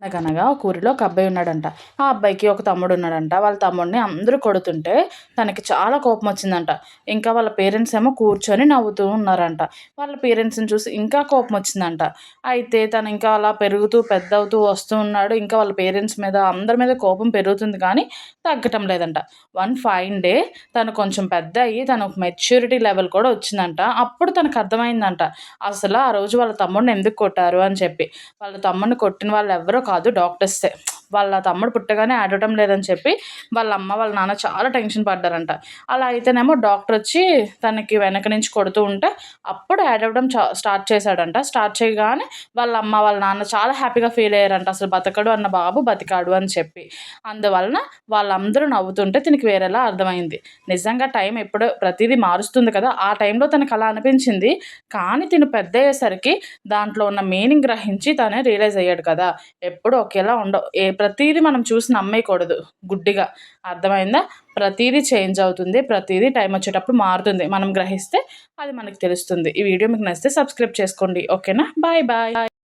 అనగనగా ఒక ఊరిలో ఒక అబ్బాయి ఉన్నాడంట. ఆ అబ్బాయికి ఒక తమ్ముడు ఉన్నాడంట. వాళ్ళ తమ్ముడిని అందరూ కొడుతుంటే తనకి చాలా కోపం వచ్చిందంట. ఇంకా వాళ్ళ పేరెంట్స్ ఏమో కూర్చొని నవ్వుతూ ఉన్నారంట. వాళ్ళ పేరెంట్స్‌ని చూసి ఇంకా కోపం వచ్చిందంట. అయితే తను ఇంకా అలా పెరుగుతూ పెద్దవుతూ వస్తూ ఉన్నాడు. ఇంకా వాళ్ళ పేరెంట్స్ మీద అందరి మీద కోపం పెరుగుతుంది కానీ తగ్గటం లేదంట. వన్ ఫైన్ డే తను కొంచెం పెద్దయ్యి తనకు మెచ్యూరిటీ లెవెల్ కూడా వచ్చిందంట. అప్పుడు తనకు అర్థమైందంట. అసలు ఆ రోజు వాళ్ళ తమ్ముడిని ఎందుకు కొట్టారు అని చెప్పి. వాళ్ళ తమ్ముడిని కొట్టిన వాళ్ళు ఎవ్వరో కాదు, డాక్టర్సే. వాళ్ళ తమ్ముడు పుట్టగానే ఆడటం లేదని చెప్పి వాళ్ళ అమ్మ, వాళ్ళ నాన్న చాలా టెన్షన్ పడ్డారంట. అలా అయితేనేమో డాక్టరొచ్చి తనకి వెనక నుంచి కొడుతూ ఉంటే అప్పుడు ఏడవడం స్టార్ట్ చేశాడంట. స్టార్ట్ చేయగానే వాళ్ళ అమ్మ, వాళ్ళ నాన్న చాలా హ్యాపీగా ఫీల్ అయ్యారంట. అసలు బతకడు అన్న బాబు బతికాడు అని చెప్పి. అందువలన వాళ్ళందరూ నవ్వుతుంటే తినకి వేరేలా అర్థమైంది. నిజంగా టైం ఎప్పుడో ప్రతీదీ మారుస్తుంది కదా! ఆ టైంలో తనకలా అనిపించింది. కానీ తిను పెద్దయ్యేసరికి దాంట్లో ఉన్న మీనింగ్ గ్రహించి తనే రియలైజ్ అయ్యాడు కదా! ఎప్పుడూ ఒకేలా ఉండవు. ప్రతీదీ మనం చూసి నమ్మేయకూడదు గుడ్డిగా. అర్థమైందా? ప్రతీదీ చేంజ్ అవుతుంది. ప్రతీదీ టైమొచ్చేటప్పుడు మారుతుంది. మనం గ్రహిస్తే అది మనకు తెలుస్తుంది. ఈ వీడియో మీకు నచ్చితే సబ్స్క్రైబ్ చేసుకోండి. ఓకేనా? బాయ్. బాయ్.